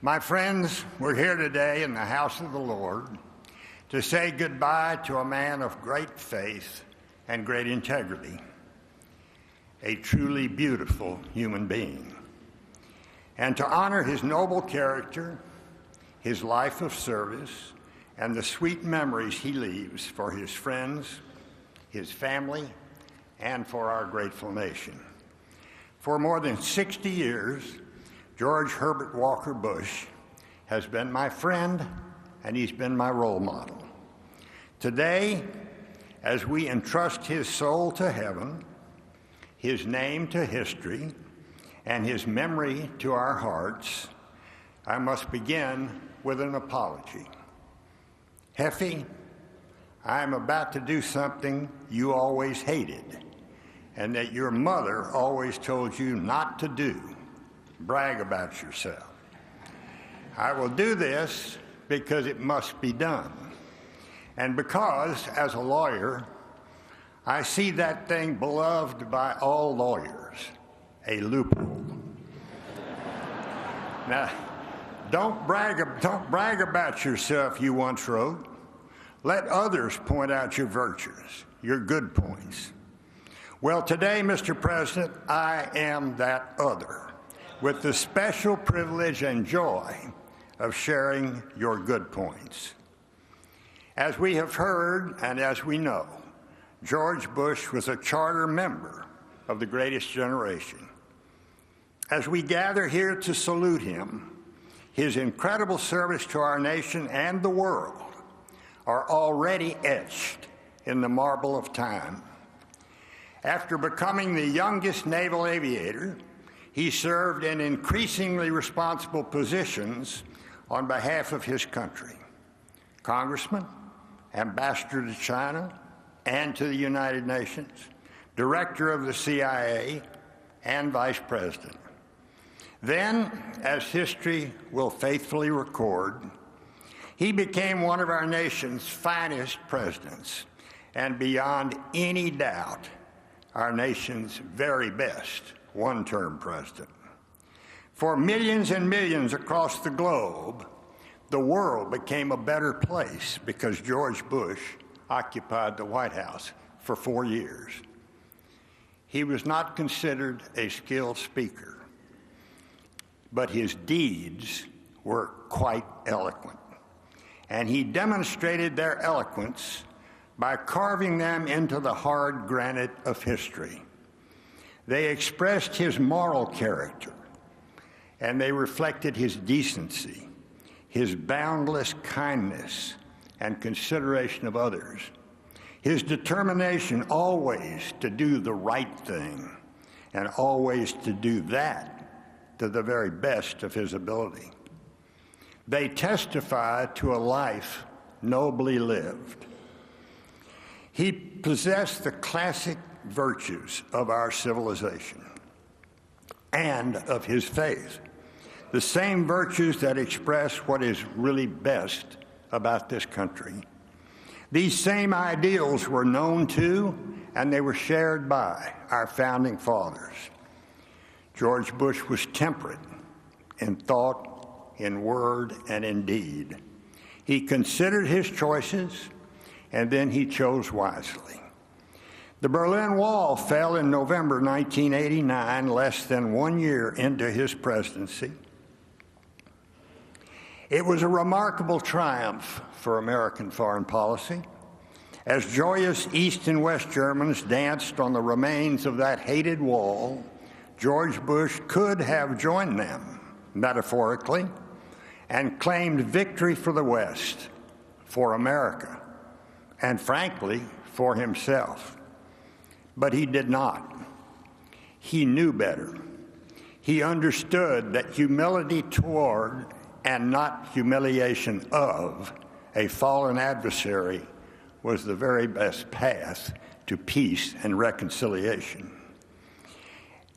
My friends, we're here today in the house of the Lord to say goodbye to a man of great faith and great integrity, a truly beautiful human being, and to honor his noble character, his life of service, and the sweet memories he leaves for his friends, his family, and for our grateful nation. For more than 60 years, George Herbert Walker Bush has been my friend, and he's been my role model. Today, as we entrust his soul to heaven, his name to history, and his memory to our hearts, I must begin with an apology. Heffy, I am about to do something you always hated, and that your mother always told you not to do. Brag about yourself. I will do this because it must be done, and because, as a lawyer, I see that thing beloved by all lawyers, a loophole. Now, don't brag about yourself, you once wrote. Let others point out your virtues, your good points. Well, today, Mr. President, I am that other, with the special privilege and joy of sharing your good points. As we have heard and as we know, George Bush was a charter member of the greatest generation. As we gather here to salute him, his incredible service to our nation and the world are already etched in the marble of time. After becoming the youngest naval aviator, he served in increasingly responsible positions on behalf of his country. Congressman, ambassador to China and to the United Nations, director of the CIA, and vice president. Then, as history will faithfully record, he became one of our nation's finest presidents, and beyond any doubt, our nation's very best one-term president. For millions and millions across the globe, the world became a better place because George Bush occupied the White House for 4 years. He was not considered a skilled speaker, but his deeds were quite eloquent. And he demonstrated their eloquence by carving them into the hard granite of history. They expressed his moral character, and they reflected his decency, his boundless kindness and consideration of others, his determination always to do the right thing, and always to do that to the very best of his ability. They testify to a life nobly lived. He possessed the classic virtues of our civilization and of his faith, the same virtues that express what is really best about this country. These same ideals were known to and they were shared by our founding fathers. George Bush was temperate in thought, in word, and in deed. He considered his choices, and then he chose wisely. The Berlin Wall fell in November 1989, less than 1 year into his presidency. It was a remarkable triumph for American foreign policy. As joyous East and West Germans danced on the remains of that hated wall, George Bush could have joined them, metaphorically, and claimed victory for the West, for America, and frankly, for himself. But he did not. He knew better. He understood that humility toward, and not humiliation of, a fallen adversary was the very best path to peace and reconciliation.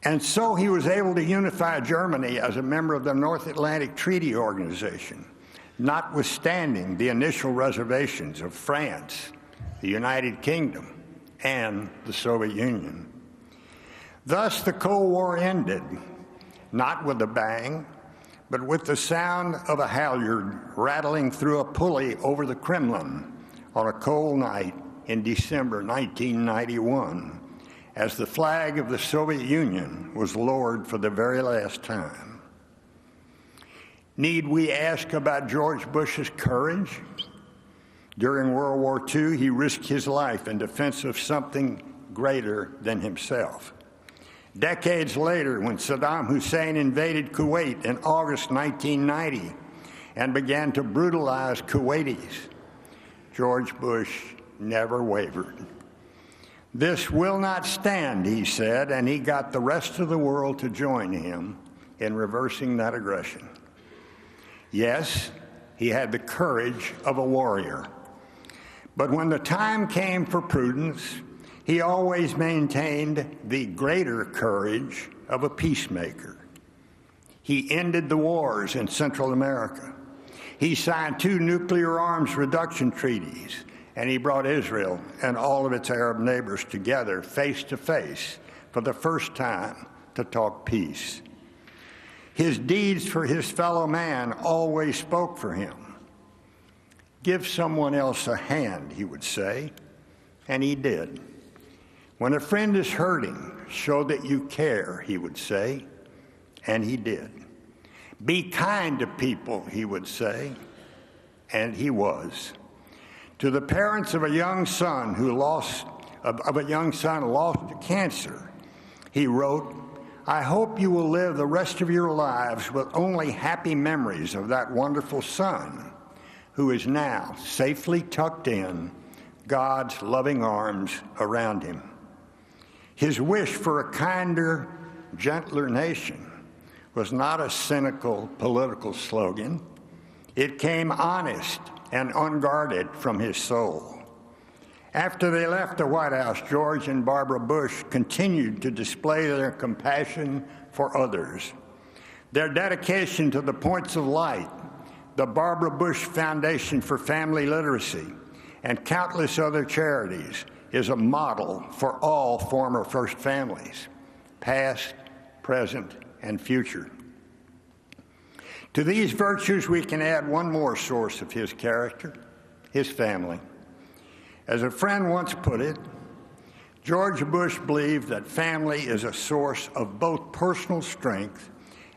And so he was able to unify Germany as a member of the North Atlantic Treaty Organization, notwithstanding the initial reservations of France, the United Kingdom, and the Soviet Union. Thus, the Cold War ended, not with a bang, but with the sound of a halyard rattling through a pulley over the Kremlin on a cold night in December 1991, as the flag of the Soviet Union was lowered for the very last time. Need we ask about George Bush's courage? During World War II, he risked his life in defense of something greater than himself. Decades later, when Saddam Hussein invaded Kuwait in August 1990 and began to brutalize Kuwaitis, George Bush never wavered. "This will not stand," he said, and he got the rest of the world to join him in reversing that aggression. Yes, he had the courage of a warrior. But when the time came for prudence, he always maintained the greater courage of a peacemaker. He ended the wars in Central America. He signed 2 nuclear arms reduction treaties, and he brought Israel and all of its Arab neighbors together face to face for the first time to talk peace. His deeds for his fellow man always spoke for him. "Give someone else a hand," he would say, and he did. "When a friend is hurting, show that you care," he would say, and he did. "Be kind to people," he would say, and he was. To the parents of a young son lost to cancer, he wrote, "I hope you will live the rest of your lives with only happy memories of that wonderful son who is now safely tucked in God's loving arms around him." His wish for a kinder, gentler nation was not a cynical political slogan. It came honest and unguarded from his soul. After they left the White House, George and Barbara Bush continued to display their compassion for others. Their dedication to the Points of Light, the Barbara Bush Foundation for Family Literacy, and countless other charities is a model for all former First families, past, present, and future. To these virtues, we can add one more source of his character, his family. As a friend once put it, George Bush believed that family is a source of both personal strength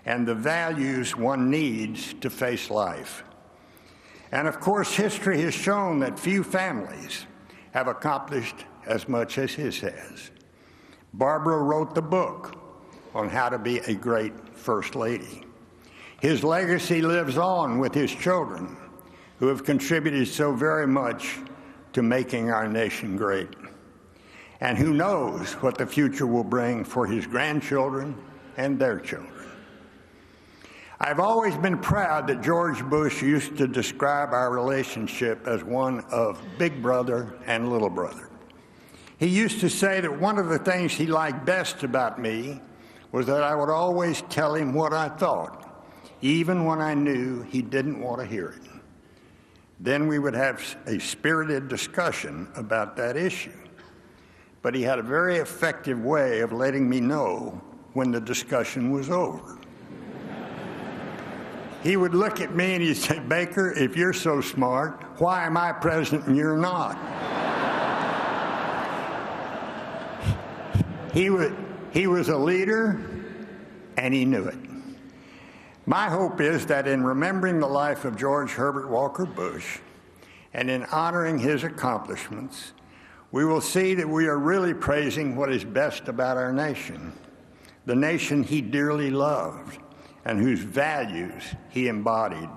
and the values one needs to face life. And of course, history has shown that few families have accomplished as much as his has. Barbara wrote the book on how to be a great First Lady. His legacy lives on with his children, who have contributed so very much to making our nation great. And who knows what the future will bring for his grandchildren and their children. I've always been proud that George Bush used to describe our relationship as one of big brother and little brother. He used to say that one of the things he liked best about me was that I would always tell him what I thought, even when I knew he didn't want to hear it. Then we would have a spirited discussion about that issue. But he had a very effective way of letting me know when the discussion was over. He would look at me and he'd say, "Baker, if you're so smart, why am I president and you're not?" He was a leader, and he knew it. My hope is that in remembering the life of George Herbert Walker Bush and in honoring his accomplishments, we will see that we are really praising what is best about our nation, the nation he dearly loved and whose values he embodied.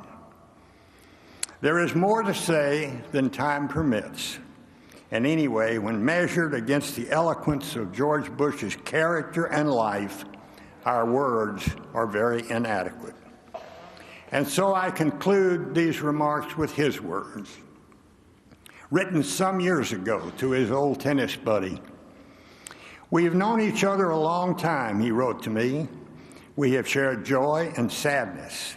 There is more to say than time permits. And anyway, when measured against the eloquence of George Bush's character and life, our words are very inadequate. And so I conclude these remarks with his words, written some years ago to his old tennis buddy. "We have known each other a long time," he wrote to me. "We have shared joy and sadness,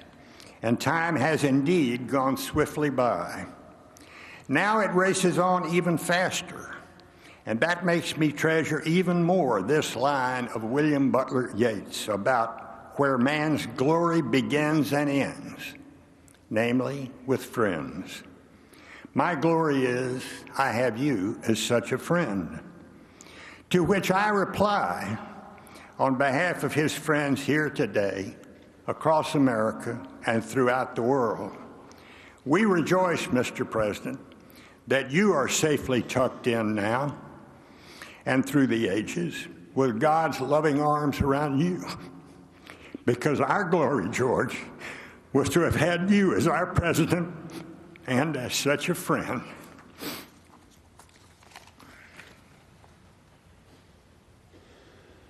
and time has indeed gone swiftly by. Now it races on even faster, and that makes me treasure even more this line of William Butler Yeats about where man's glory begins and ends, namely with friends. My glory is I have you as such a friend. To which I reply, on behalf of his friends here today, across America and throughout the world, we rejoice, Mr. President, that you are safely tucked in now and through the ages with God's loving arms around you. Because our glory, George, was to have had you as our president and as such a friend.